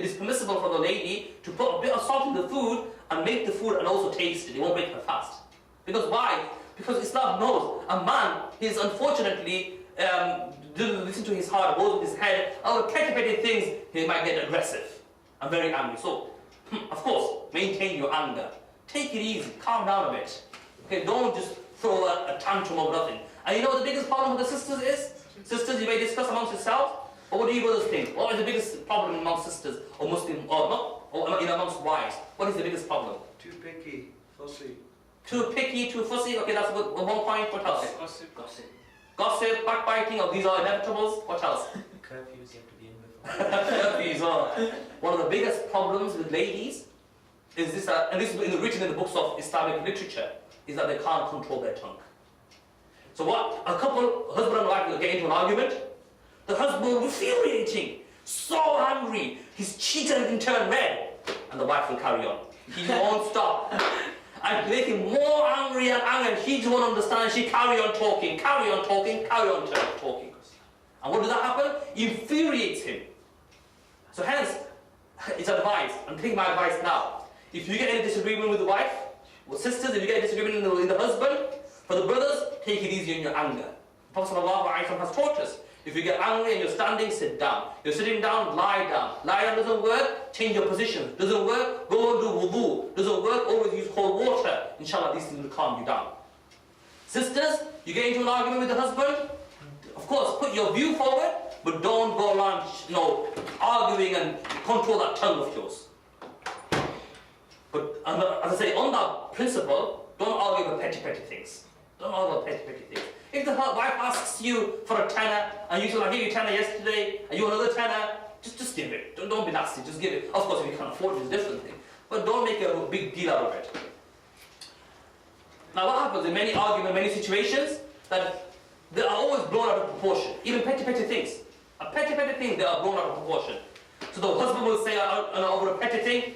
is permissible for the lady to put a bit of salt in the food and make the food and also taste it. It won't break her fast. Because why? Because Islam knows a man is unfortunately doesn't listen to his heart, goes with his head, over petty things, he might get aggressive and very angry. So, of course, maintain your anger. Take it easy, calm down a bit. Okay, don't just throw a tantrum over nothing. And you know what the biggest problem with the sisters is? Sisters, you may discuss amongst yourselves, but what do you brothers think? What is the biggest problem amongst sisters, or Muslim, or not, or amongst wives? What is the biggest problem? Too picky, fussy. Too picky, too fussy. Okay, that's good. 1 point. What else? Gossip, backbiting. Oh, these are inevitables. What else? Curfews you have to be in before. Curfews are one of the biggest problems with ladies. Is this, and this is written in the books of Islamic literature, is that they can't control their tongue. So what? A couple, husband and wife, will get into an argument. The husband will be infuriating, so angry, his cheeks will turn red, and the wife will carry on. He won't stop. And make him more angry and angry, and he just won't understand. She carry on talking, carry on talking, carry on talking. And what does that happen? It infuriates him. So hence, it's advice. I'm taking my advice now. If you get any disagreement with the wife, or sisters, if you get a disagreement with the husband, for the brothers, take it easy in your anger. The Prophet ﷺ has taught us, if you get angry and you're standing, sit down. You're sitting down, lie down. Lie down doesn't work, change your position. Doesn't work, go and do wudu. Doesn't work, always use cold water. Inshallah, these things will calm you down. Sisters, you get into an argument with the husband, of course, put your view forward, but don't go around, arguing and control that tongue of yours. But as I say, on that principle, don't argue about petty things. Don't argue about petty things. If the wife asks you for a tenner, and you say, I gave you a tenner yesterday, and you want another tenner, just give it. Don't be nasty, just give it. Of course, if you can't afford it, it's a different thing. But don't make a big deal out of it. Now what happens in many arguments, many situations, that they are always blown out of proportion. Even petty things. A petty thing, they are blown out of proportion. So the husband will say over a petty thing,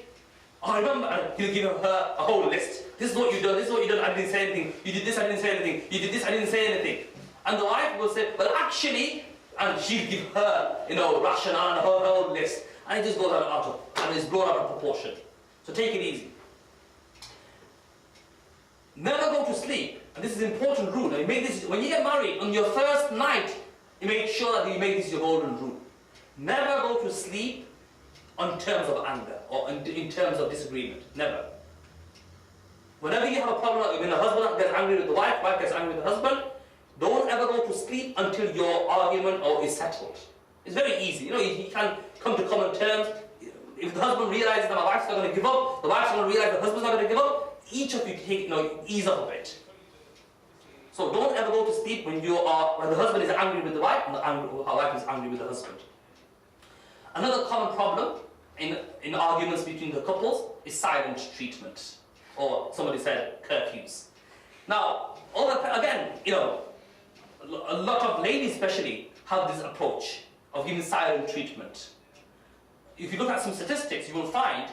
I remember, and he'll give her a whole list. This is what you've done, this is what you've done, I didn't say anything. You did this, I didn't say anything. You did this, I didn't say anything. And the wife will say, well actually, and she'll give her, rationale and her whole list. And it just goes and it's blown out of proportion. So take it easy. Never go to sleep. And this is an important rule. Now you make this, when you get married, on your first night, you make sure that you make this your golden rule. Never go to sleep on terms of anger or in terms of disagreement. Never. Whenever you have a problem, when the husband gets angry with the wife gets angry with the husband, don't ever go to sleep until your argument is settled. It's very easy. You can come to common terms. If the husband realizes that my wife's not going to give up, the wife's going to realize the husband's not going to give up, each of you take, ease up a bit. So don't ever go to sleep when the husband is angry with the wife and the wife is angry with the husband. Another common problem in arguments between the couples is silent treatment, or somebody said curfews. Now, again, a lot of ladies especially have this approach of giving silent treatment. If you look at some statistics, you will find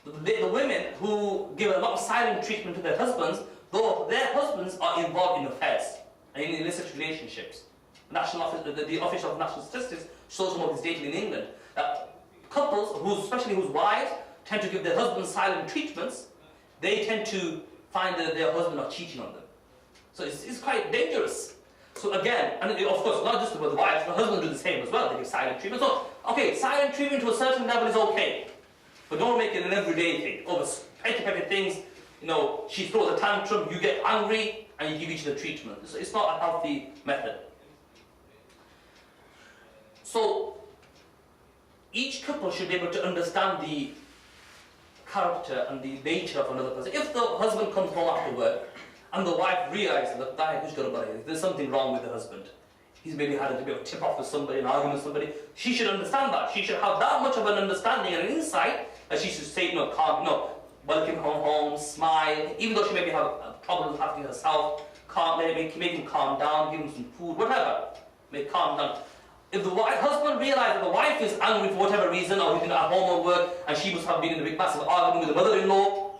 the women who give a lot of silent treatment to their husbands, though their husbands are involved in affairs and in illicit relationships. The Office of National Statistics shows some of this data in England, that couples, especially whose wives tend to give their husbands silent treatments, they tend to find that their husband are cheating on them. So it's quite dangerous. So again, and of course, not just with the wives, the husband do the same as well, they give silent treatment. So, okay, silent treatment to a certain level is okay, but don't make it an everyday thing. Over petty things, she throws a tantrum, you get angry, and you give each other treatment. It's not a healthy method. So, each couple should be able to understand the character and the nature of another person. If the husband comes home after work, and the wife realizes that there's something wrong with the husband, he's maybe had a bit of a tip-off with somebody, an argument with somebody, she should understand that. She should have that much of an understanding and an insight that she should say, calm, welcome home, smile, even though she maybe have problems happening herself, make him calm down, give him some food, whatever, make calm down. If the husband realizes that the wife is angry for whatever reason, or he's been at home or work, and she must have been in a big massive argument with the mother-in-law,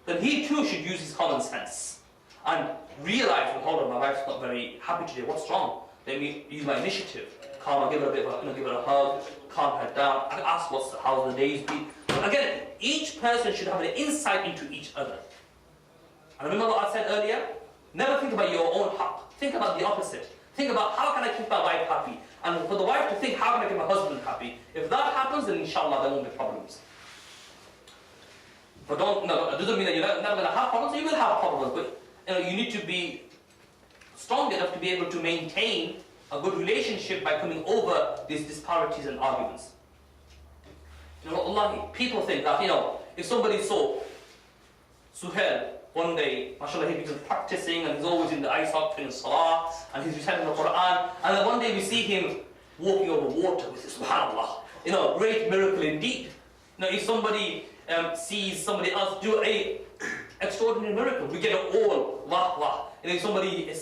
then he too should use his common sense and realize, hold on, my wife's not very happy today, what's wrong? Let me use my initiative, calm her, give her a bit of a, give her a hug, calm her down, and ask how the day's been. But again, each person should have an insight into each other. And remember what I said earlier? Never think about your own haqq. Think about the opposite. Think about how can I keep my wife happy? And for the wife to think, how can I keep my husband happy? If that happens, then inshallah there won't be problems. But it doesn't mean that you're never going to have problems. You will have problems, but you need to be strong enough to be able to maintain a good relationship by coming over these disparities and arguments. Allah, people think that, if somebody saw Suhail one day, mashallah, he begins practicing and he's always in the Isoc in Salah and he's reciting the Quran, and then one day we see him walking over water. We say, subhanallah, great miracle indeed. If somebody sees somebody else do a extraordinary miracle, we get it all, wah wah. If somebody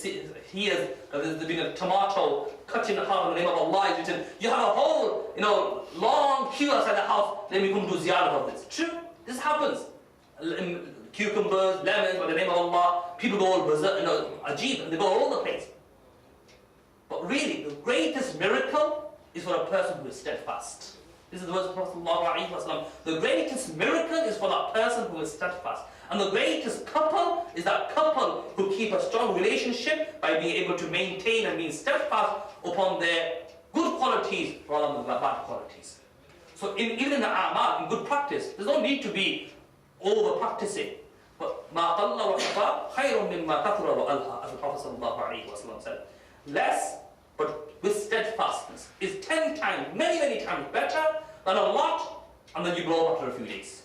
hears there's been a tomato cut in half in the name of Allah, is written, you have a whole, long queue outside the house, then we come do ziyarah of this. True, this happens. Cucumbers, lemons, by the name of Allah, people go all berserk, ajib, and they go all over the place. But really, the greatest miracle is for a person who is steadfast. This is the words of Prophet ﷺ. The greatest miracle is for that person who is steadfast. And the greatest couple is that couple who keep a strong relationship by being able to maintain and being steadfast upon their good qualities rather than their bad qualities. So even in the a'mal, in good practice, there's no need to be over practicing. But مَا قَلَّ وَكَفَى خَيْرٌ مِمَّا كَثُرَ وَأَلْهَى, as the Prophet ﷺ said. Less, but with steadfastness, is 10 times, many, many times better than a lot, and then you blow up after a few days.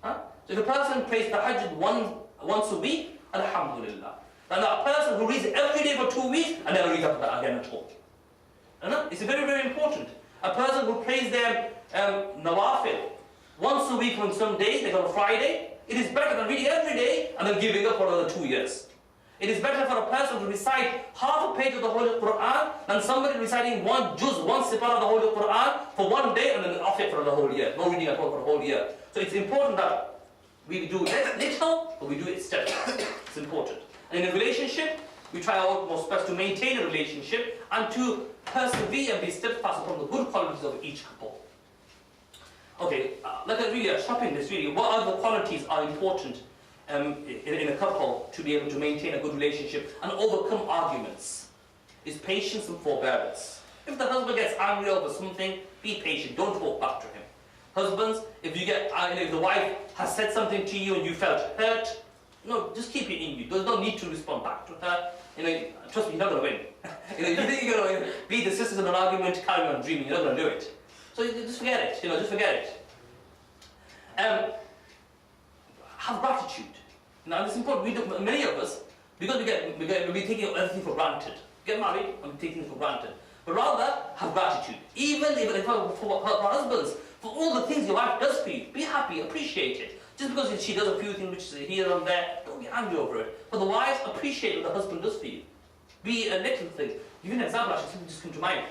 So if a person prays the Hajj once a week, alhamdulillah. And that person who reads it every day for 2 weeks, and never reads after that again at all. It's very, very important. A person who prays their nawafil once a week on some days, like on a Friday, it is better than reading every day and then giving up for another 2 years. It is better for a person to recite half a page of the Holy Quran than somebody reciting one sipar of the Holy Quran for 1 day and then off it for the whole year. No reading at all for the whole year. So it's important that we do little, but we do it steadily. It's important. And in a relationship, we try our utmost best to maintain a relationship and to persevere and be steadfast upon the good qualities of each couple. Okay, like a shopping list really. What other qualities are important in a couple to be able to maintain a good relationship and overcome arguments? Is patience and forbearance. If the husband gets angry over something, be patient. Don't talk back to him. Husbands, if you get, if the wife has said something to you and you felt hurt, just keep it in you. There's no need to respond back to her. Trust me, you're not going to win. If you think you're going to beat the sisters in an argument, carry on dreaming. You're not going to do it. So just forget it. Just forget it. Have gratitude. Now, it's important. Many of us, because we taking everything for granted. Get married and taking it for granted. But rather, have gratitude. Even for husbands, for all the things your wife does for you, be happy, appreciate it. Just because she does a few things which is here and there, don't get angry over it. For the wives, appreciate what the husband does for you. Be a little thing. Give you an example, actually, something just come to mind.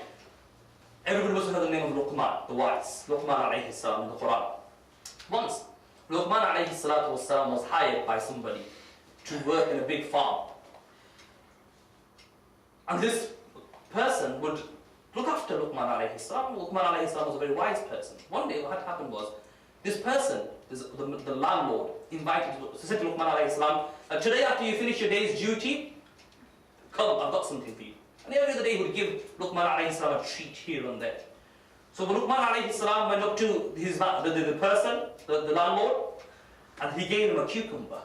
Everybody must have heard the name of Luqman, the wise. Luqman alayhi salam in the Quran. Once, Luqman alayhi salatu wasalam was hired by somebody to work in a big farm. And this person would look after Luqman alayhi salam. Luqman alayhi salam was a very wise person. One day what had happened was, this person, the landlord, said to Luqman alayhi salam, today after you finish your day's duty, come, I've got something for you. And every other day he would give Luqman alayhi salam a treat here and there. So when Luqman alayhi salam went up to the person, the landlord, and he gave him a cucumber.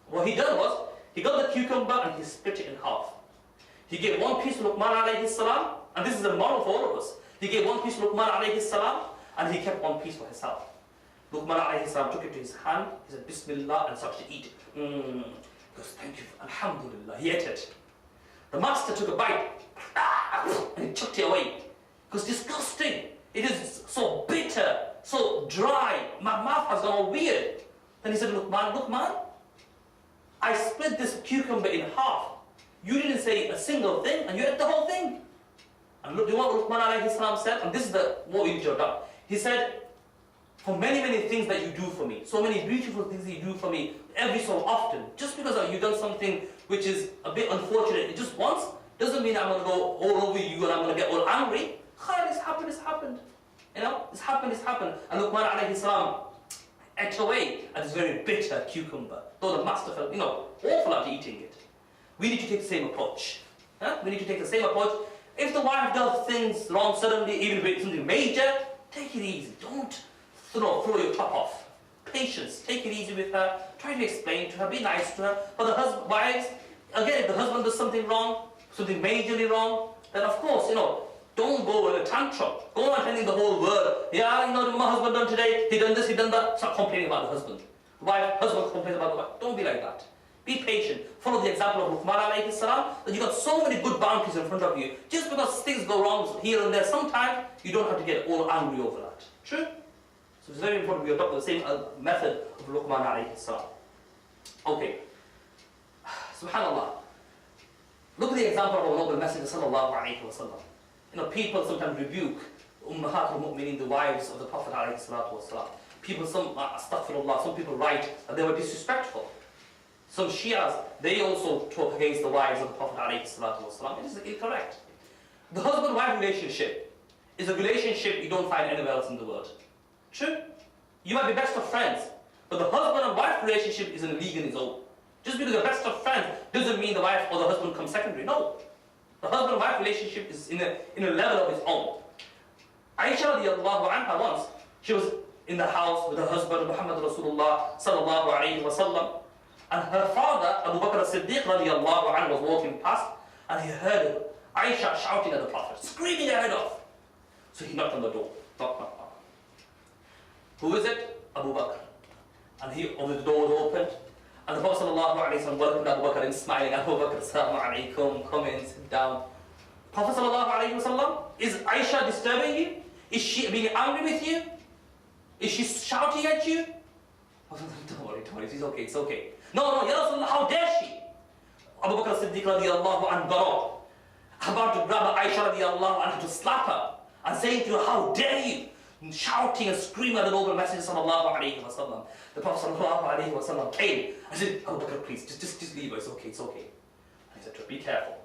What he done was, he got the cucumber and he split it in half. He gave one piece to Luqman alayhi salam, and this is a model for all of us. He gave one piece to Luqman alayhi salam, and he kept one piece for himself. Luqman alayhi salam took it to his hand, he said Bismillah, and started to eat it. He goes, thank you, Alhamdulillah, he ate it. The master took a bite, and he chucked it away. It was disgusting. It is so bitter, so dry. My mouth has gone all weird. Then he said, Luqman, I split this cucumber in half. You didn't say a single thing, and you ate the whole thing. And look, do you know what Luqman alayhi salam said? And this is what we need to adopt. He said, for many, many things that you do for me, so many beautiful things that you do for me every so often, just because you've done something which is a bit unfortunate just once, doesn't mean I'm going to go all over you and I'm going to get all angry. Khair, it's happened. You know, it's happened. And Luqman alayhi salam ate away at this very bitter cucumber. Though the master felt, awful after eating it. We need to take the same approach. We need to take the same approach. If the wife does things wrong suddenly, even if it's something major, take it easy. Don't throw your top off. Patience. Take it easy with her. Try to explain to her. Be nice to her. But the wives, again, if the husband does something wrong, something majorly wrong, then of course, don't go in a tantrum. Go on telling the whole world, yeah, my husband done today, he done this, he done that. Start complaining about the husband. The husband complains about the wife. Don't be like that. Be patient. Follow the example of Luqman alayhi salam, that you got so many good bounties in front of you. Just because things go wrong here and there, sometimes you don't have to get all angry over that. True? So it's very important we adopt the same method of Luqman alayhi salam. Okay. Subhanallah. Look at the example of our noble Messenger sallallahu alayhi wa sallam. People sometimes rebuke Ummahat al-Mu'mineen, the wives of the Prophet alayhi salatu wasalam. People, astaghfirullah, some people write that they were disrespectful. Some Shias, they also talk against the wives of the Prophet alayhi salatu wasalam. It is incorrect. The husband-wife relationship is a relationship you don't find anywhere else in the world. True? You might be best of friends, but the husband and wife relationship is in a league in its own. Just because you're best of friends doesn't mean the wife or the husband comes secondary. No. The husband-wife relationship is in a level of its own. Aisha radiallahu anha once, she was in the house with her husband Muhammad Rasulullah sallallahu alayhi wa sallam, and her father Abu Bakr as-Siddiq radiallahu anhu was walking past, and he heard Aisha shouting at the Prophet, screaming her head off. So he knocked on the door. Knock, knock, knock. Who is it? Abu Bakr. And the door was opened. And the Prophet ﷺ welcomed Abu Bakr and smiling. Abu Bakr, assalamu alaikum, come in, sit down. Prophet ﷺ, is Aisha disturbing you? Is she being angry with you? Is she shouting at you? Don't worry, it's okay. No, Ya Rasulullah, how dare she? Abu Bakr as-Siddiq radiallahu anhu got up, about to grab Aisha radiallahu anhu to slap her, and saying to her, how dare you? Shouting and screaming at the noble Messenger sallallahu alayhi wa sallam. The Prophet sallallahu alayhi wa sallam came and said, Abu Bakr, please, just leave her, it's okay. And he said to her, be careful.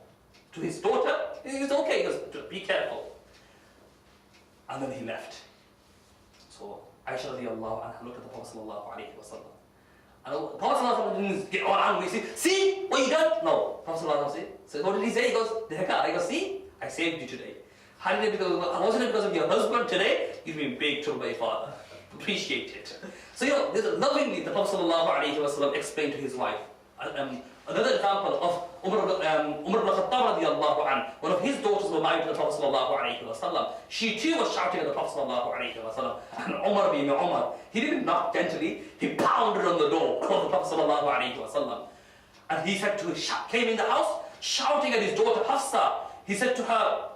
To his daughter, it's okay, he goes, be careful. And then he left. So Aisha radiallahu anha looked at the Prophet sallallahu alayhi wa sallam. And the Prophet sallallahu alayhi wa sallam didn't get all angry, see what you done? No. Prophet sallallahu alayhi wa sallam said, so what did he say? He goes, see, I saved you today. Wasn't it because of your husband today? You've been big trouble by your father. Appreciate it. So lovingly the Prophet ﷺ explained to his wife. Another example of Umar ibn Khattab radiallahu anhu. One of his daughters were married to the Prophet ﷺ. She too was shouting at the Prophet ﷺ. And Umar being Umar, he didn't knock gently, he pounded on the door of the Prophet ﷺ. And he said to her, came in the house, shouting at his daughter Hafsa. He said to her,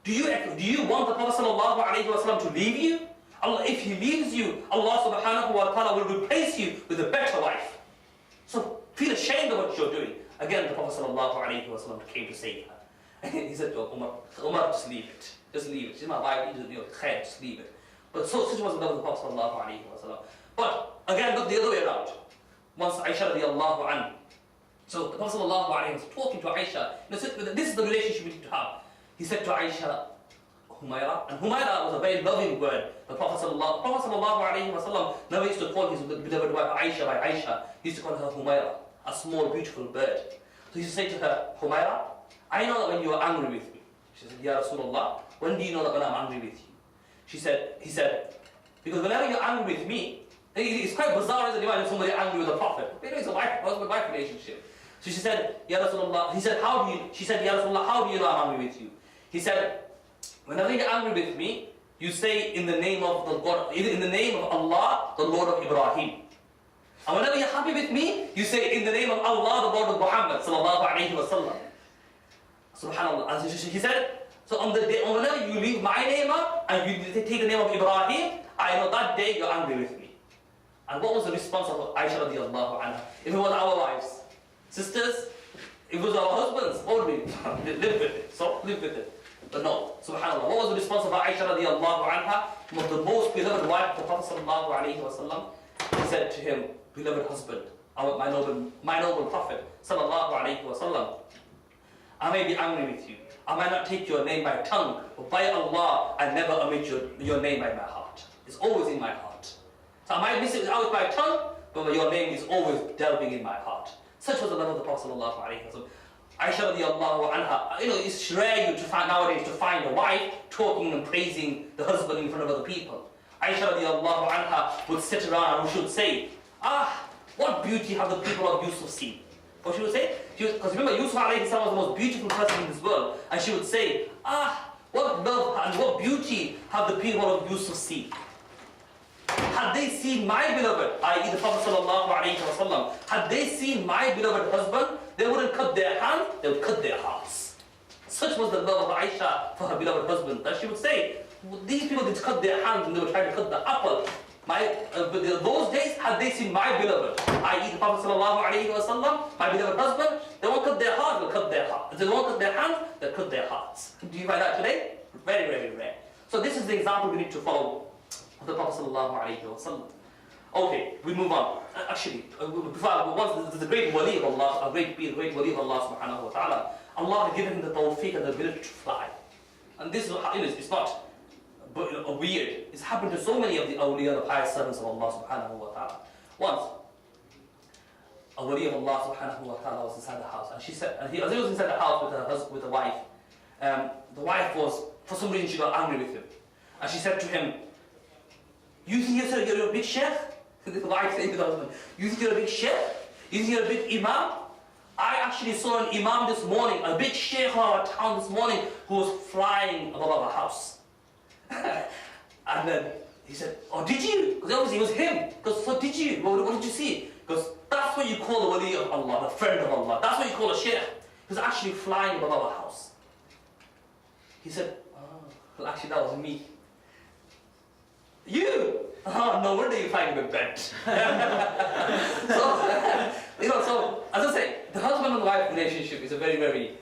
do you want the Prophet ﷺ to leave you? If he leaves you, Allah subhanahu wa ta'ala will replace you with a better wife. So feel ashamed of what you're doing. Again, the Prophet ﷺ came to save her. He said to Umar, just leave it. She's my wife, just leave it. But such was the love of the Prophet ﷺ. But again, look the other way around. Once Aisha radiallahu anha. So the Prophet ﷺ was talking to Aisha. This is the relationship we need to have. He said to Aisha, Humaira, and Humaira was a very loving word. The Prophet ﷺ never used to call his beloved wife Aisha by Aisha. He used to call her Humaira, a small beautiful bird. So he used to say to her, Humaira, I know that when you are angry with me. She said, Ya Rasulullah, when do you know that when I'm angry with you? He said, because whenever you're angry with me, it's quite bizarre, isn't it, when somebody angry with a prophet? It's a husband-wife relationship. So she said, Ya Rasulullah, she said, Ya Rasulullah, how do you know I'm angry with you? He said, whenever you're angry with me, you say in the name of the God, in the name of Allah, the Lord of Ibrahim. And whenever you're happy with me, you say in the name of Allah, the Lord of Muhammad sallallahu alayhi wa sallam. Subhanallah. And he said, so on the day, whenever you leave my name out and you take the name of Ibrahim, I know that day you're angry with me. And what was the response of Aisha radiallahu anha? If it was our wives, sisters, if it was our husbands, what would we live with it? So live with it. But no, subhanAllah, what was the response of Aisha radiallahu anha? Was the most beloved wife of the Prophet sallallahu alayhi wa sallam. He said to him, beloved husband, my noble Prophet sallallahu alayhi wa sallam, I may be angry with you, I might not take your name by tongue, but by Allah, I never omit your name by my heart. It's always in my heart. So I might miss it out by tongue, but your name is always delving in my heart. Such was the love of the Prophet sallallahu alaihi wasallam. Aisha radiallahu anha, it's rare nowadays to find a wife talking and praising the husband in front of other people. Aisha radiallahu anha would sit around and she would say, what beauty have the people of Yusuf seen? What she would say? Because remember, Yusuf alayhi salam was the most beautiful person in this world. And she would say, what love and what beauty have the people of Yusuf seen? Had they seen my beloved, i.e. the Prophet sallallahu alayhi wa sallam, had they seen my beloved husband, they wouldn't cut their hands, they would cut their hearts. Such was the love of Aisha for her beloved husband, that she would say, these people did cut their hands and they were trying to cut the apple. Those days, had they seen my beloved, i.e. the Prophet sallallahu alayhi wa sallam, my beloved husband, they won't cut their hearts, they'll cut their hearts. If they won't cut their hands, they'll cut their hearts. Do you find that today? Very, very rare. So this is the example we need to follow of the Prophet sallallahu alayhi wa sallam. Okay, we move on. Actually, once there's a great wali of Allah, a great wali of Allah subhanahu wa ta'ala, Allah had given him the tawfiq and the ability to fly. And this is, it's not weird. It's happened to so many of the awliya, the pious servants of Allah subhanahu wa ta'ala. Once, a wali of Allah subhanahu wa ta'ala was inside the house, and she said, as he was inside the house with the wife, the wife was, for some reason she got angry with him. And she said to him, you think you're a big sheikh? The wife said to the husband, you think you're a big sheikh? You think you're a big imam? I actually saw an imam this morning, a big sheikh of our town this morning, who was flying above our house. And then he said, oh, did you? Because obviously it was him. Because, so did you? What did you see? Because that's what you call the wali of Allah, the friend of Allah. That's what you call a sheikh. He was actually flying above our house. He said, well, actually that was me. You? Oh, no wonder you're flying a bit bent. So, as I say, the husband and wife relationship is a very, very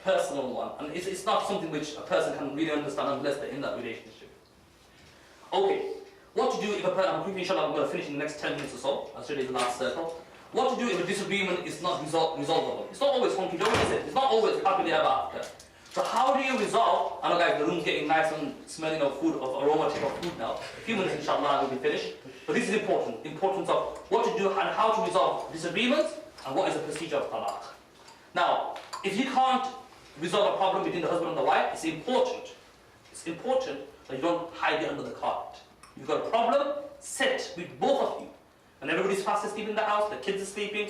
personal one. And it's not something which a person can really understand unless they're in that relationship. Okay, what to do if I'm quickly, inshallah, I'm going to finish in the next 10 minutes or so. I'll show you the last circle. What to do if a disagreement is not resolvable? It's not always hunky-dory, is it? It's not always happily ever after. So how do you resolve? I know guys, the room's getting nice and smelling of food, of aroma type of food now. A few minutes inshallah we'll be finished. But this is important. Importance of what to do and how to resolve disagreements and what is the procedure of talaq. Now, if you can't resolve a problem between the husband and the wife, it's important that you don't hide it under the carpet. You've got a problem, sit with both of you. And everybody's fast asleep in the house, the kids are sleeping.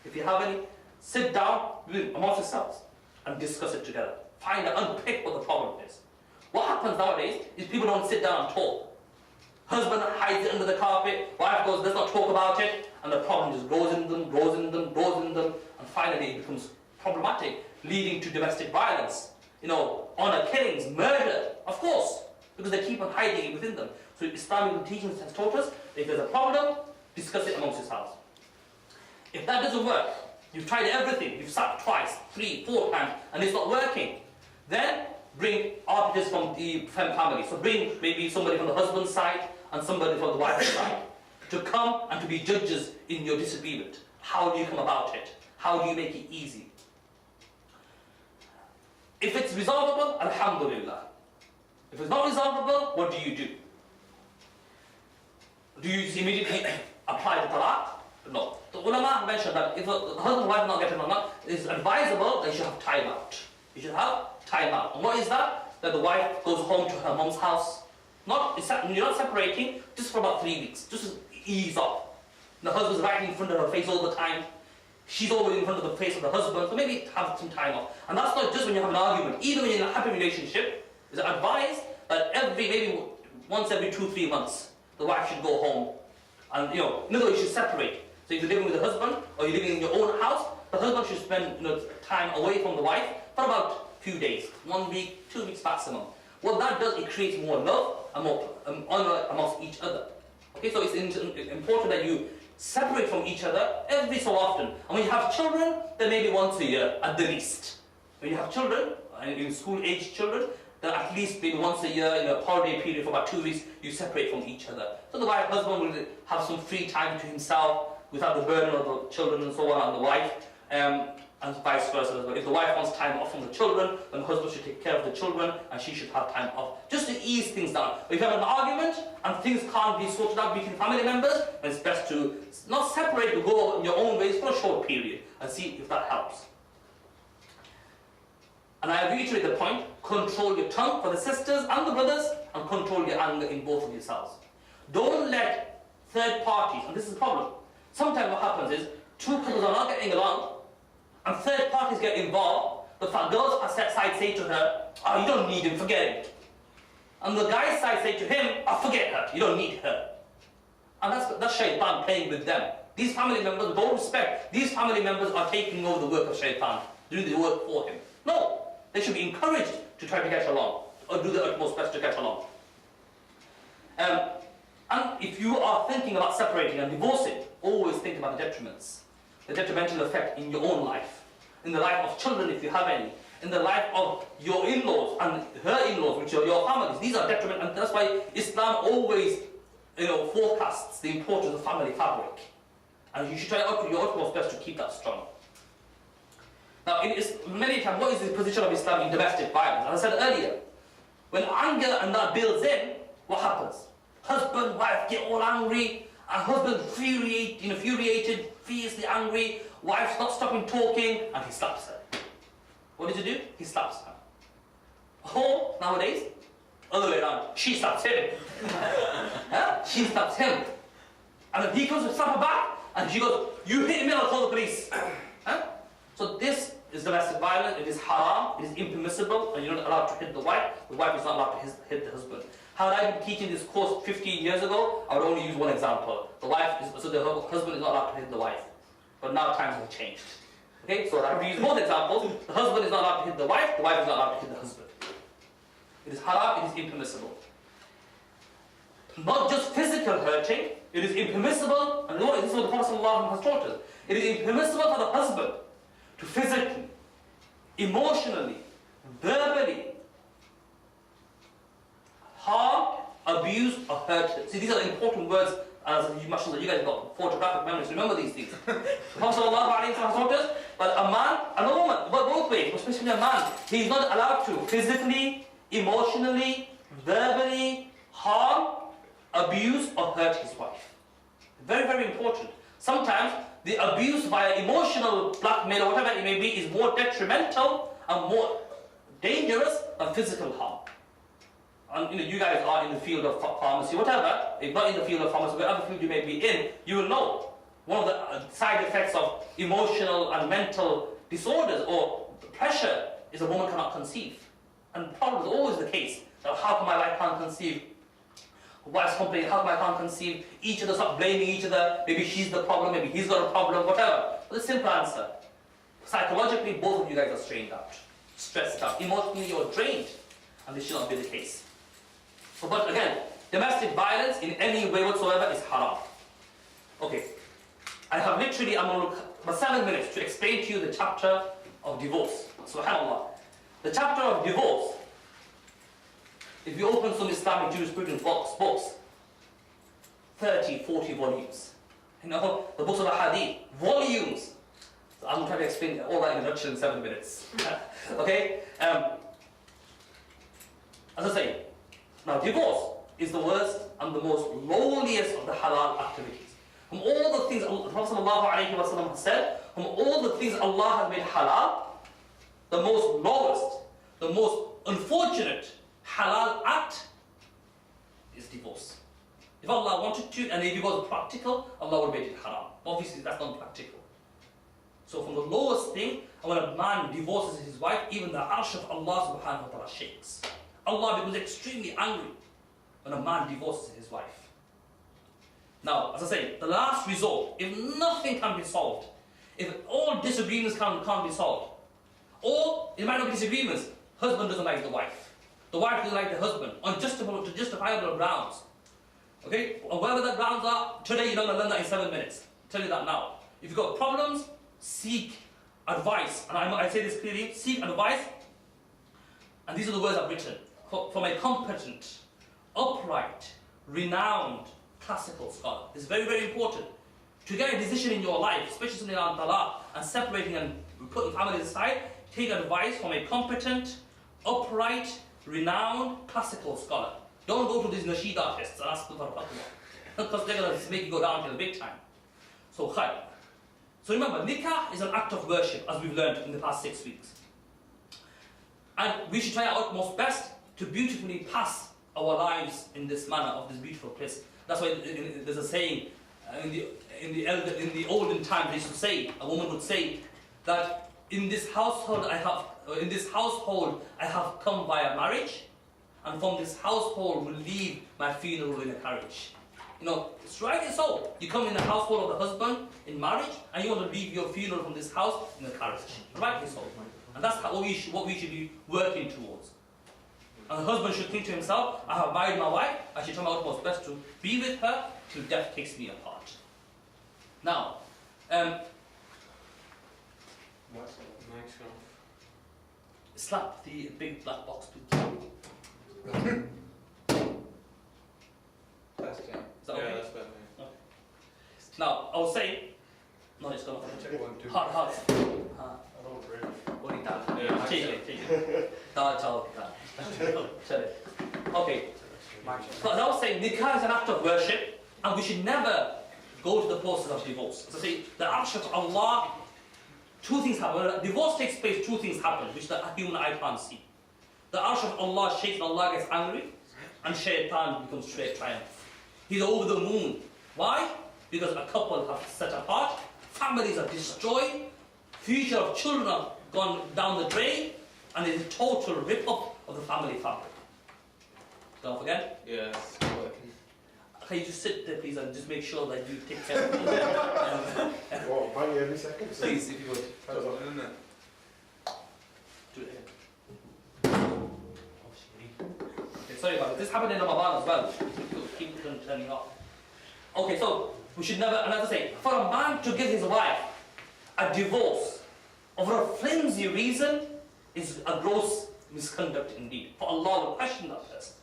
If you have any, sit down amongst yourselves and discuss it together. Find out, unpick what the problem is. What happens nowadays is people don't sit down and talk. Husband hides it under the carpet, wife goes, let's not talk about it, and the problem just grows in them, and finally it becomes problematic, leading to domestic violence. Honor killings, murder, of course, because they keep on hiding it within them. So Islamic teachings has taught us that if there's a problem, discuss it amongst yourselves. If that doesn't work, you've tried everything, you've sat twice, 3, 4 times, and it's not working, then bring arbiters from the family. So bring maybe somebody from the husband's side and somebody from the wife's side to come and to be judges in your disagreement. How do you come about it? How do you make it easy? If it's resolvable, alhamdulillah. If it's not resolvable, what do you do? Do you immediately apply the talaq? No. The ulama mentioned that if the husband and wife are not getting along, it is advisable that you should have time out. You should have time out. And what is that? That the wife goes home to her mom's house. You're not separating, just for about 3 weeks. Just ease up. The husband's right in front of her face all the time. She's always in front of the face of the husband. So maybe have some time off. And that's not just when you have an argument. Even when you're in a happy relationship, it's advised that maybe once every 2-3 months, the wife should go home. And in other words, you should separate. So if you're living with the husband, or you're living in your own house, the husband should spend time away from the wife for about a few days. 1 week, 2 weeks maximum. What that does, it creates more love and more honor amongst each other. Okay, so it's important that you separate from each other every so often. And when you have children, then maybe once a year at the least. When you have children, in school-age children, then at least maybe once a year, in a holiday period for about 2 weeks, you separate from each other. So the husband will have some free time to himself without the burden of the children and so on, and the wife. and vice versa as well. If the wife wants time off from the children, then the husband should take care of the children and she should have time off, just to ease things down. But if you have an argument and things can't be sorted out between family members, then it's best to not separate, to go in your own ways for a short period and see if that helps. And I reiterate the point, control your tongue for the sisters and the brothers, and control your anger in both of yourselves. Don't let third parties, and this is the problem, sometimes what happens is, two couples are not getting along, and third parties get involved. The girl's side say to her, oh, you don't need him, forget him. And the guy's side say to him, oh, forget her, you don't need her. And that's shaitan playing with them. These family members, don't respect, these family members are taking over the work of shaitan, doing the work for him. No, they should be encouraged to try to get along, or do their utmost best to get along. And if you are thinking about separating and divorcing, always think about the detriments, the detrimental effect in your own life, in the life of children if you have any, in the life of your in-laws and her in-laws, which are your families. These are detrimental, and that's why Islam always, forecasts the importance of family fabric. And you should try your utmost best to keep that strong. Now, many times, what is the position of Islam in domestic violence? As I said earlier, when anger and that builds in, what happens? Husband, wife get all angry, and husband infuriated, fiercely angry, wife's not stopping talking, and he slaps her. What does he do? He slaps her. Or, nowadays, other way around, she slaps him. She slaps him. And then he comes to slap her back, and she goes, you hit me, I'll call the police. So this is domestic violence, it is haram, it is impermissible, and you're not allowed to hit the wife is not allowed to hit the husband. Had I been teaching this course 15 years ago, I would only use one example. The husband is not allowed to hit the wife. But now times have changed. Okay, so I have to use both examples. The husband is not allowed to hit the wife is not allowed to hit the husband. It is haram, it is impermissible. Not just physical hurting, it is impermissible, and this is what the Prophet ﷺ has taught us. It is impermissible for the husband to physically, emotionally, verbally harm, abuse, or hurt. See, these are the important words, as you guys have got photographic memories. Remember these things. The Prophet ﷺ has taught us that a man and a woman, both ways, especially a man, he is not allowed to physically, emotionally, verbally harm, abuse, or hurt his wife. Very, very important. Sometimes the abuse via emotional blackmail or whatever it may be is more detrimental and more dangerous than physical harm. And you guys are in the field of pharmacy, whatever, if not in the field of pharmacy, whatever field you may be in, you will know one of the side effects of emotional and mental disorders or pressure is a woman cannot conceive. And the problem is always the case, that how come my wife can't conceive? Wife's complaining, how come I can't conceive? Each other start blaming each other, maybe she's the problem, maybe he's got a problem, whatever. But the simple answer, psychologically both of you guys are strained out, stressed out, emotionally you're drained, and this should not be the case. But again, domestic violence in any way whatsoever is haram. Okay, I'm going to look about 7 minutes to explain to you the chapter of divorce. SubhanAllah. The chapter of divorce, if you open some Islamic jurisprudence books, 30, 40 volumes. The books of the Hadith, volumes. So I'm trying to explain all that in a nutshell in 7 minutes. Okay? As I say, now divorce is the worst and the most lowliest of the halal activities. From all the things the Prophet ﷺ has said, from all the things Allah has made halal, the most lowest, the most unfortunate halal act is divorce. If Allah wanted to, and if it was practical, Allah would make it haram. Obviously that's not practical. So from the lowest thing, and when a man divorces his wife, even the arsh of Allah subhanahu wa ta'ala shakes. Allah becomes extremely angry when a man divorces his wife. Now, as I say, the last resort, if nothing can be solved, if all disagreements can't be solved, or it might not be disagreements, husband doesn't like the wife doesn't like the husband, on justifiable grounds. Okay? Or whatever the grounds are, today you're not going to learn that in 7 minutes. I'll tell you that now. If you've got problems, seek advice. And I say this clearly, seek advice. And these are the words I've written. From a competent, upright, renowned, classical scholar. It's very, very important. To get a decision in your life, especially something around talaq and separating and We put the families aside, take advice from a competent, upright, renowned, classical scholar. Don't go to these nasheed artists and ask them for a fatwa, because they're going to make you go down to the big time. So, khair. So remember, nikah is an act of worship, as we've learned in the past 6 weeks. And we should try our utmost best to beautifully pass our lives in this manner of this beautiful place. That's why there's a saying in the olden times. They used to say, a woman would say that in this household I have come via marriage, and from this household will leave my funeral in a carriage. You know, it's rightly so. You come in the household of the husband in marriage, and you want to leave your funeral from this house in a carriage. Rightly so. And that's what we should be working towards. And the husband should think to himself, I have married my wife, I should try my utmost best to be with her till death takes me apart. Now, slap the big black box, please. That's okay. Is that okay? Yeah, that's better. Okay. Now, I will say, no, it's gone. Check 1, 2. Hard. I don't really. What do you done? Yeah, Take it. Okay. So as I was saying, nikah is an act of worship, and we should never go to the process of divorce. So see, the arsh of Allah, two things happen. When divorce takes place, two things happen, which the human eye can't see. The arsh of Allah shakes and Allah gets angry, and shaitan becomes straight triumph. He's over the moon. Why? Because a couple have set apart, families are destroyed, future of children have gone down the drain, and it is a total rip-up of the family fabric. Don't forget? Yes. Can you just sit there, please, and just make sure that you take care of me? Well, bang you every second. Please, if you would. Isn't it? Do it again. Okay, sorry about it. This happened in Ramadan as well. Keep turning off. Okay, so we should never, and as I say, for a man to give his wife a divorce over a flimsy reason is a gross misconduct indeed. For Allah will question that person.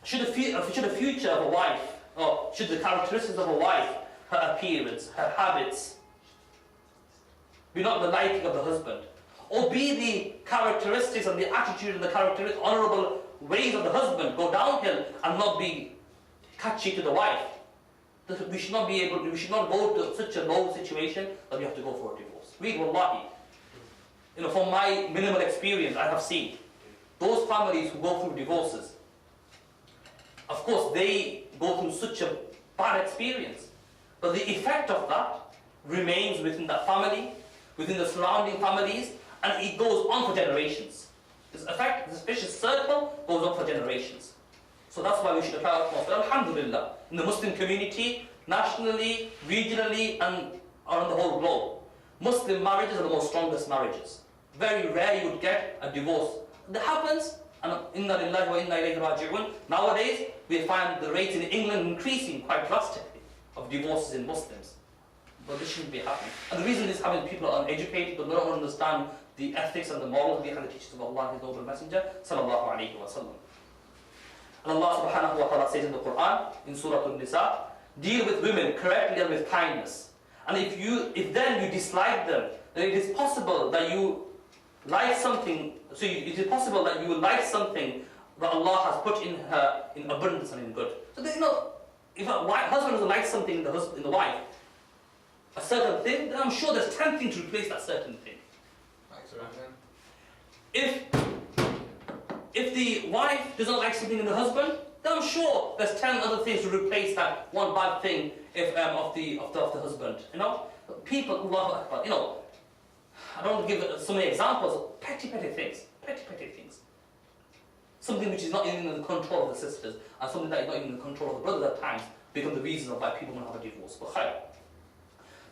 Should the future of a wife, or should the characteristics of a wife, her appearance, her habits, be not the liking of the husband, or be the characteristics and the attitude and the characteristic honourable ways of the husband go downhill and not be catchy to the wife, we should not go to such a low situation that we have to go for a divorce. Read wallahi. You know, from my minimal experience, I have seen those families who go through divorces. Of course, they go through such a bad experience, but the effect of that remains within that family, within the surrounding families, and it goes on for generations. This effect, this vicious circle, goes on for generations. So that's why we should apply our utmost. Alhamdulillah, in the Muslim community, nationally, regionally, and around the whole globe, Muslim marriages are the most strongest marriages. Very rare you would get a divorce. That happens, and inna lillahi wa inna ilayhi raji'un. Nowadays, we find the rates in England increasing quite drastically of divorces in Muslims. But this shouldn't be happening. And the reason is having people are uneducated, but don't understand the ethics and the morals behind the teachings of Allah, His noble Messenger, sallallahu alayhi wa sallam. And Allah subhanahu wa ta'ala says in the Quran, in Surah An-Nisa, deal with women correctly and with kindness. And if then you dislike them, then it is possible that you like something, it is possible that you will like something that Allah has put in her in abundance and in good. So you know, if a husband doesn't like something in the wife, a certain thing, then I'm sure there's 10 things to replace that certain thing. If the wife doesn't like something in the husband, then I'm sure there's 10 other things to replace that one bad thing of the husband. You know, people, Allahu Akbar, you know, I don't want to give so many examples of petty things. Something which is not even in the control of the sisters, and something that is not even in the control of the brothers at times, become the reason of why people want to have a divorce. But khair.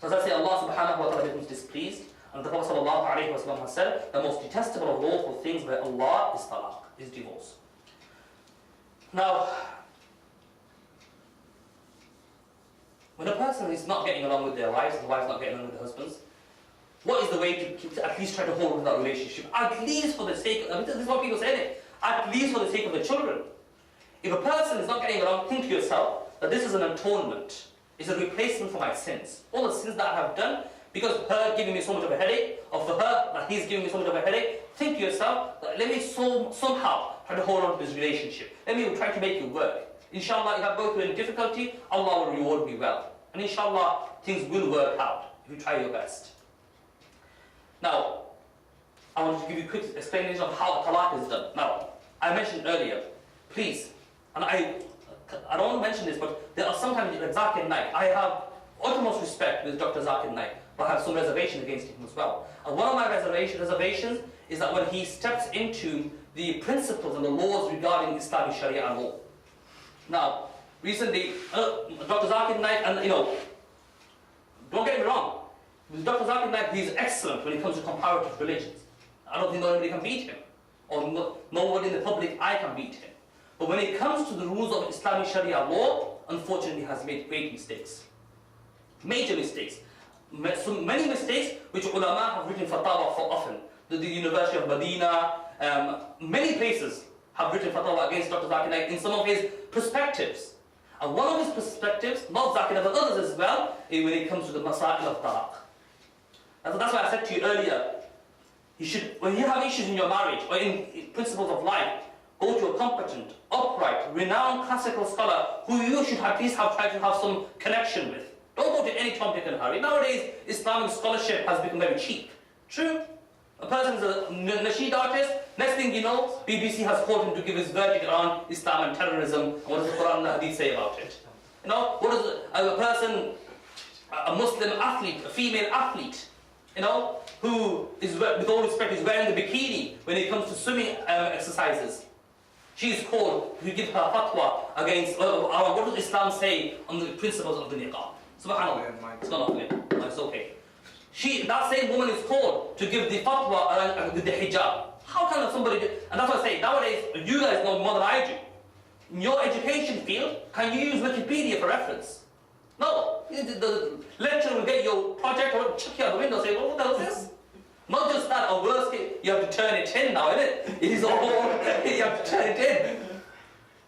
So as I say, Allah subhanahu wa ta'ala becomes displeased, and the Prophet sallallahu alayhi wa sallam has said, the most detestable of lawful things by Allah is talaq, is divorce. Now, when a person is not getting along with their wives, and the wives not getting along with their husbands, what is the way to at least try to hold on to that relationship? At least for the sake of, this is what people say, at least for the sake of the children. If a person is not getting along, think to yourself that this is an atonement. It's a replacement for my sins. All the sins that I have done, because her giving me so much of a headache, or for her that he's giving me so much of a headache, think to yourself, let me somehow try to hold on to this relationship. Let me try to make it work. Inshallah, if I go through any difficulty, Allah will reward me well. And inshallah, things will work out if you try your best. Now, I want to give you a quick explanation of how talaq is done. Now, I mentioned earlier, please, and I don't want to mention this, but there are sometimes like Zakir Naik. I have utmost respect with Dr. Zakir Naik, but I have some reservation against him as well. And one of my reservations is that when he steps into the principles and the laws regarding Islamic Sharia and law. Now, recently, Dr. Zakir Naik, and don't get me wrong, with Dr. Zakir Naik, he's excellent when it comes to comparative religions. I don't think nobody can beat him, or nobody in the public eye can beat him. But when it comes to the rules of Islamic Sharia law, unfortunately, he has made great mistakes. Major mistakes. So many mistakes which ulama have written fatwa for often. The University of Medina, many places have written fatwa against Dr. Zakir Naik in some of his perspectives. And one of his perspectives, not Zakir but others as well, is when it comes to the masail of talaq. And that's why I said to you earlier, when you have issues in your marriage or in principles of life, go to a competent, upright, renowned classical scholar who you should at least try to have some connection with. Don't go to any Tom, Dick and Harry. Nowadays, Islamic scholarship has become very cheap. True. A person is a nasheed artist, next thing you know, BBC has called him to give his verdict on Islam and terrorism, and what does the Quran and the Hadith say about it? What is a person, a Muslim athlete, a female athlete, who is, with all respect, is wearing the bikini when it comes to swimming exercises. She is called to give her fatwa against, what does Islam say on the principles of the niqab? Subhanallah. It's not clear. It's okay. That same woman is called to give the fatwa with the hijab. How can somebody do? And that's what I say, nowadays, you guys know more than I do. In your education field, can you use Wikipedia for reference? No. The lecturer will get your project or chuck you out the window and say, well, what the hell is this? Not just that, or worse case, you have to turn it in now, isn't it? It is all, you have to turn it in.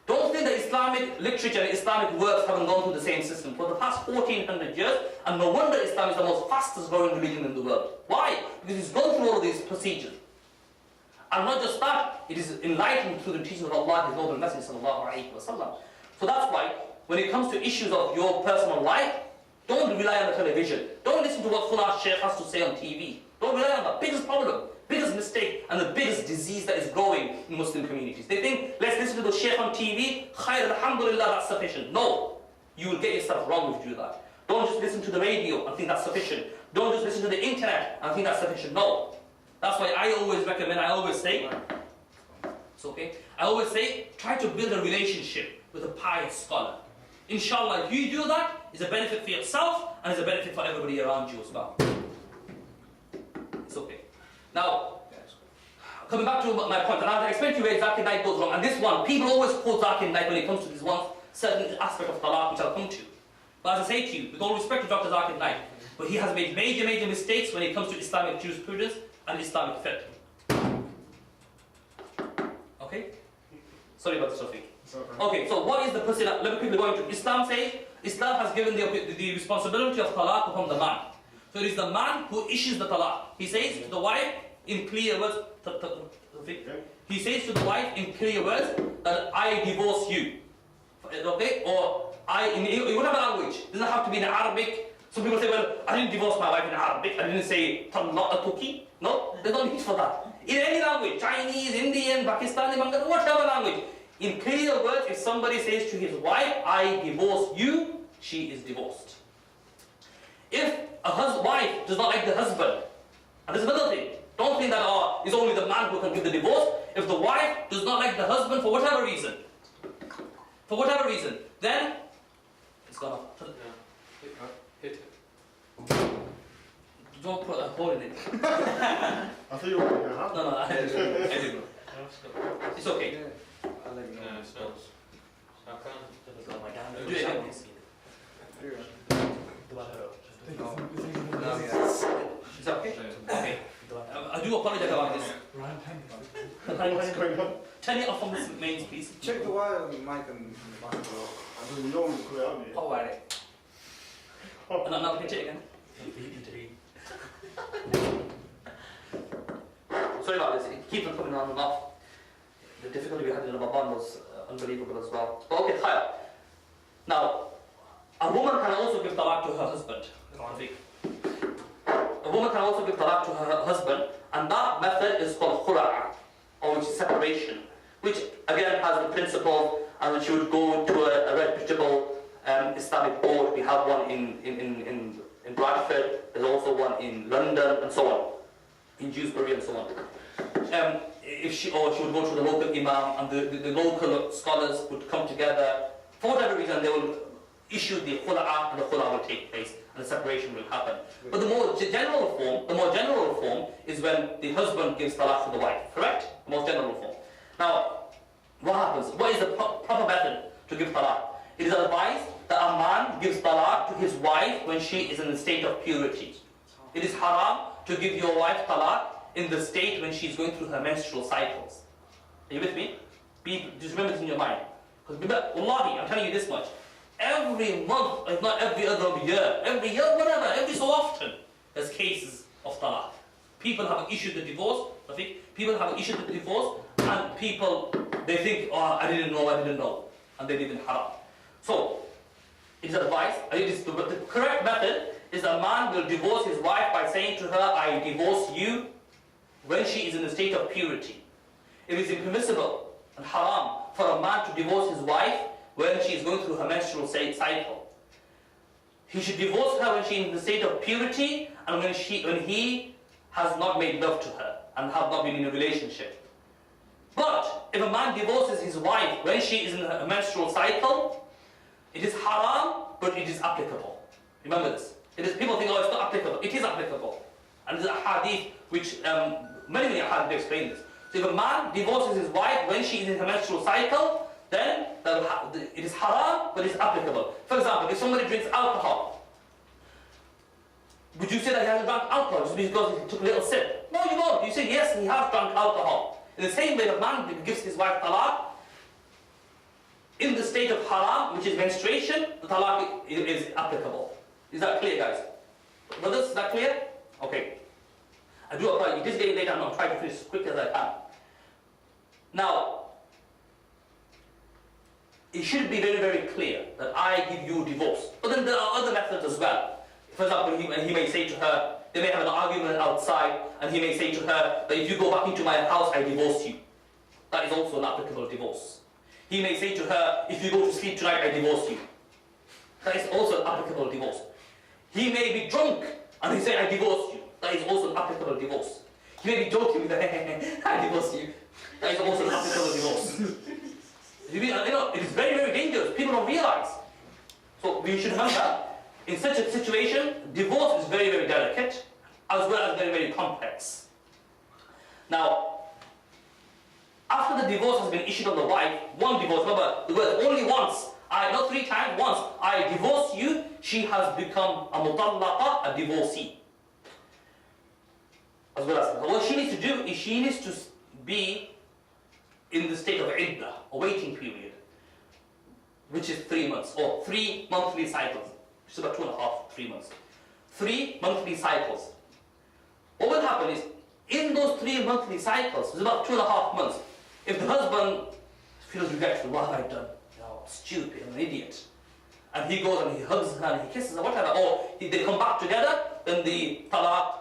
Don't think that Islamic literature and Islamic works haven't gone through the same system. For the past 1400 years, and no wonder Islam is the most fastest growing religion in the world. Why? Because it's gone through all of these procedures. And not just that, it is enlightened through the teachings of Allah, His noble Messenger sallallahu alaihi wasallam. So that's why, when it comes to issues of your personal life, don't rely on the television. Don't listen to what Fulan Sheikh has to say on TV. Don't rely on the biggest problem, biggest mistake, and the biggest disease that is growing in Muslim communities. They think, let's listen to the Sheikh on TV, khair, alhamdulillah, that's sufficient. No, you will get yourself wrong if you do that. Don't just listen to the radio and think that's sufficient. Don't just listen to the internet and think that's sufficient. No. That's why I always recommend, I always say, it's okay, I always say, try to build a relationship with a pious scholar. Inshallah, if you do that, it's a benefit for yourself and it's a benefit for everybody around you as well. It's okay. Now, coming back to my point, and I'll explain to you where Zakir Naik goes wrong. And this one, people always quote Zakir Naik when it comes to this one certain aspect of talaq, which I'll come to. But as I say to you, with all respect to Dr. Zakir Naik, but he has made major mistakes when it comes to Islamic jurisprudence and Islamic fiqh. Okay? Sorry about this, Shafiq. Okay, so what is the person? Let me quickly go into Islam. Says Islam has given the responsibility of talaq upon the man. So it is the man who issues the talaq. He says to the wife in clear words. He says to the wife in clear words that I divorce you. Okay, or in whatever language. It doesn't have to be in Arabic. Some people say, well, I didn't divorce my wife in Arabic. I didn't say talaq. No, there's no need for that. In any language, Chinese, Indian, Pakistani, Bengali, whatever language. In clear words, if somebody says to his wife, I divorce you, she is divorced. If a wife does not like the husband, and there's another thing, don't think that it's only the man who can give the divorce. If the wife does not like the husband for whatever reason, then it's gone off. Hit it. Don't put a hole in it. I thought you were going to have. No, I didn't. It's okay. I'll let you know. Yeah, so I can't. Do it again. No, yes. Is that okay? Okay. I do apologize about this. What's going on? Turn it off on this mains, please. Check the wire on the mic and I don't know what's going on here. Oh, right. And now hit it again. Sorry about this, it keeps on coming on and off. The difficulty we had in Ramadan was unbelievable as well. But okay, khair. Now, a woman can also give talaq to her husband. A woman can also give talaq to her husband, and that method is called khula'a, or which is separation, which again has the principle, and when she would go to a reputable Islamic board. We have one in Bradford, there's also one in London, and so on, in Dewsbury and so on. If she would go to the local Imaam, and the local scholars would come together, for whatever reason they will issue the khula'a, and the khula'a will take place, and the separation will happen. But the more general form is when the husband gives talaq to the wife, correct? The most general form. Now, what happens? What is the proper method to give talaq? It is advised that a man gives talaq to his wife when she is in the state of purity. It is haram to give your wife talaq in the state when she is going through her menstrual cycles. Are you with me? Just remember this in your mind. Because remember, wallahi, I'm telling you this much. Every month, if not every other year, whatever, every so often, there's cases of talaq. People have issued the divorce, and people, they think, oh, I didn't know, and they live in haram. So, it is advised, the correct method is a man will divorce his wife by saying to her, I divorce you, when she is in the state of purity. It is impermissible and haram for a man to divorce his wife when she is going through her menstrual cycle. He should divorce her when she is in the state of purity and when he has not made love to her and have not been in a relationship. But if a man divorces his wife when she is in her menstrual cycle, it is haram, but it is applicable. Remember this. People think, oh, it's not applicable. It is applicable. And there's a hadith which, many hadith explain this. So if a man divorces his wife when she is in her menstrual cycle, then it is haram, but it is applicable. For example, if somebody drinks alcohol, would you say that he hasn't drunk alcohol just because he took a little sip? No, you won't. You say, yes, he has drunk alcohol. In the same way, if a man gives his wife talaq, in the state of haram, which is menstruation, the talaq is applicable. Is that clear, guys? Brothers, is that clear? Okay. I do apologize. It is getting late and I'll try to finish as quick as I can. Now, it should be very, very clear that I give you divorce. But then there are other methods as well. For example, he may say to her, they may have an argument outside, and he may say to her that if you go back into my house, I divorce you. That is also an applicable divorce. He may say to her, if you go to sleep tonight, I divorce you. That is also an applicable divorce. He may be drunk, and he say, I divorce you. That is also an applicable divorce. He may be joking with I divorce you. That is also an applicable divorce. It is very, very dangerous. People don't realize. So we should remember, in such a situation, divorce is very, very delicate, as well as very, very complex. Now, after the divorce has been issued on the wife, one divorce, remember, the word only once, not 3 times, once, I divorce you, she has become a mutallaqa, a divorcee. As well as, what she needs to do is she needs to be in the state of iddah, a waiting period, which is 3 months, or 3 monthly cycles, which is about 2.5, 3 months. 3 monthly cycles. What will happen is, in those 3 monthly cycles, it's about 2.5 months, if the husband feels regretful, what have I done? Stupid, I'm an idiot. And he goes and he hugs her and he kisses her, whatever, or they come back together, then the talaq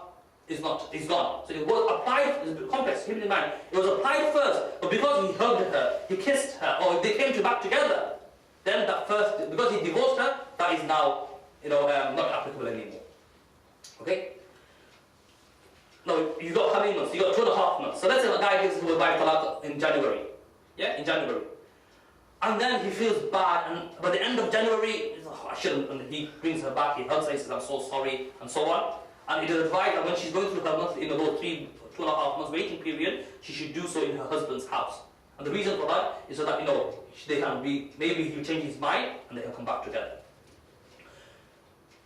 is gone. So it was applied, it's complex, keep in mind, it was applied first, but because he hugged her, he kissed her, or they came back together, then that first, because he divorced her, that is now, not applicable anymore. Okay? Now, you got how many months? You got 2.5 months. So let's say a guy gives his wife talaq in January. Yeah, in January. And then he feels bad, and by the end of January, he's like, oh, I shouldn't, and he brings her back, he hugs her, he says, I'm so sorry, and so on. And it is advised that when she's going through her monthly, 2.5 months waiting period, she should do so in her husband's house. And the reason for that is so that, they can be, maybe he'll change his mind, and they can come back together.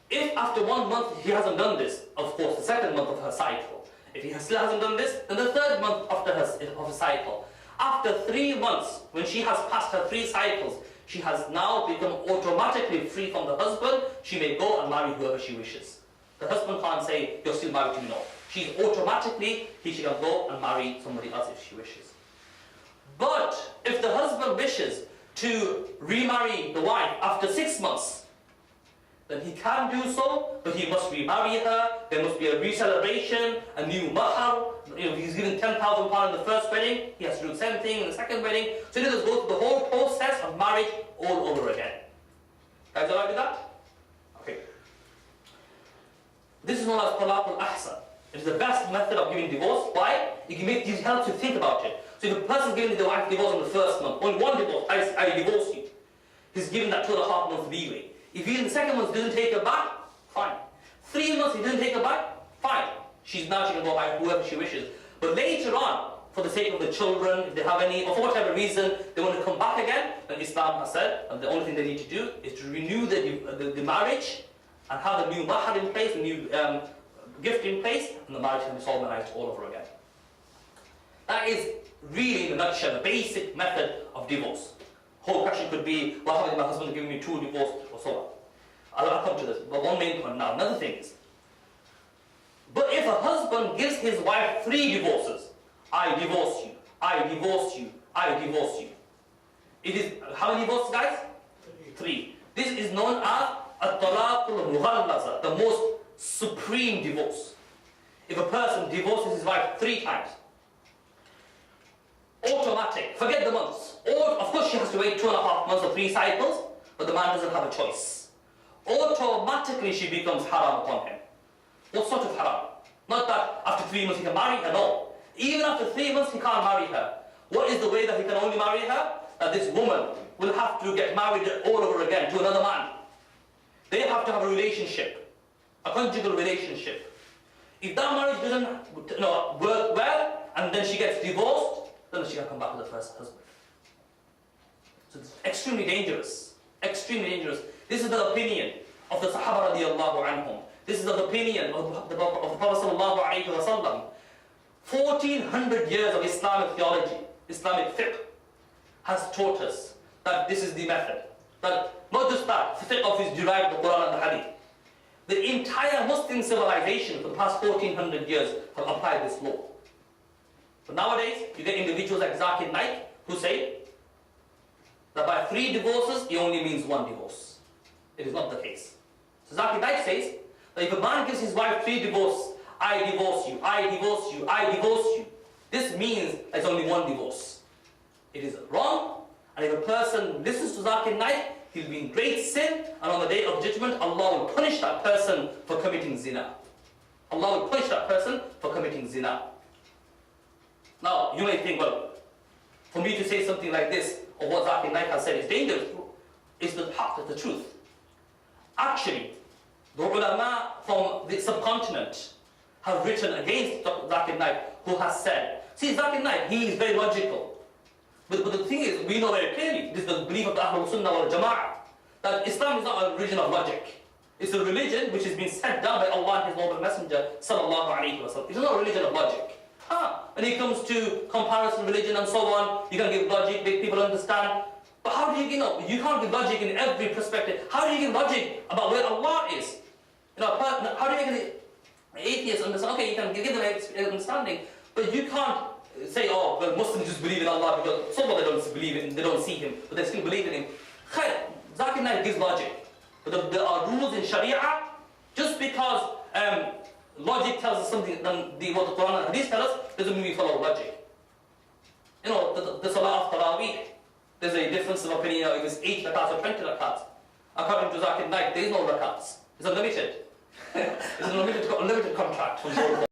If after 1 month he hasn't done this, of course, the second month of her cycle, if he still hasn't done this, then the third month of her cycle. After 3 months, when she has passed her 3 cycles, she has now become automatically free from the husband. She may go and marry whoever she wishes. The husband can't say, you're still married to me, no. She can go and marry somebody else if she wishes. But if the husband wishes to remarry the wife after 6 months, then he can do so, but he must remarry her, there must be a re-celebration, a new mahar. If he's given £10,000 in the first wedding, he has to do the same thing in the second wedding. So he does go through the whole process of marriage all over again. Guys, all right with that? Okay. This is known as talaq al-ahsan. It is the best method of giving divorce. Why? It helps you think about it. So if a person is giving the wife divorce in the first month, only one divorce, I divorce you, he's given that 2.5 months leeway. If he in the second month doesn't take her back, fine. 3 months he doesn't take her back, fine. She can go by whoever she wishes. But later on, for the sake of the children, if they have any, or for whatever reason, they want to come back again, then Islam has said, and the only thing they need to do is to renew the marriage and have the new mahar in place, the new gift in place, and the marriage can be solemnized all over again. That is really, in a nutshell, the basic method of divorce. Whole question could be, what happens if my husband is giving me 2 divorces, or so on. I'll come to this, but one main point now. Another thing is, but if a husband gives his wife 3 divorces, I divorce you, I divorce you, I divorce you. It is, how many divorces, guys? 3. This is known as at-talaq al-mughallaza, the most supreme divorce. If a person divorces his wife 3 times, automatic, forget the months. Or, of course she has to wait 2.5 months or 3 cycles, but the man doesn't have a choice. Automatically she becomes haram upon him. What sort of haram? Not that after 3 months he can marry her, no. Even after 3 months he can't marry her. What is the way that he can only marry her? That this woman will have to get married all over again to another man. They have to have a relationship, a conjugal relationship. If that marriage doesn't work well, and then she gets divorced, then she can come back to the first husband. So it's extremely dangerous. Extremely dangerous. This is the opinion of the Sahaba radiallahu anhum. This is the opinion of the Prophet sallallahu alayhi wa sallam. 1400 years of Islamic theology, Islamic fiqh, has taught us that this is the method. That not just that, the fiqh of is derived from the Quran and the Hadith. The entire Muslim civilization for the past 1400 years have applied this law. But nowadays, you get individuals like Zakir Naik who say that by 3 divorces, it only means 1 divorce. It is not the case. So Zakir Naik says that if a man gives his wife 3 divorces, I divorce you, I divorce you, I divorce you, this means there's only 1 divorce. It is wrong, and if a person listens to Zakir Naik, he'll be in great sin, and on the day of judgment, Allah will punish that person for committing zina. Allah will punish that person for committing zina. Now, you may think, well, for me to say something like this, or what Zakir Naik has said is dangerous. It's the haqq, it's the truth. Actually, the ulama from the subcontinent have written against Zakir Naik, who has said, see, Zakir Naik, he is very logical. But the thing is, we know very clearly, this is the belief of the Ahlul Sunnah wal Jama'ah, that Islam is not a religion of logic. It's a religion which has been sent down by Allah and His noble Messenger, sallallahu alayhi wa sallam. It's not a religion of logic. When it comes to comparison, religion and so on, you can give logic, make people understand. But how do you can't give logic in every perspective. How do you give logic about where Allah is? How do you make an atheist understand? Okay, you can give them an understanding, but you can't say, oh, well, Muslims just believe in Allah because some of them don't believe in, they don't see Him, but they still believe in Him. Zakir Naik gives logic. But there are rules in Sharia, just because logic tells us something than what the Quran and Hadith tell us, doesn't mean we follow logic. The Salah of Taraweeh, there's a difference of opinion, if it's 8 rakats or 20 rakats. According to Zakir Naik, there is no rakats. It's unlimited. It's an unlimited contract from both.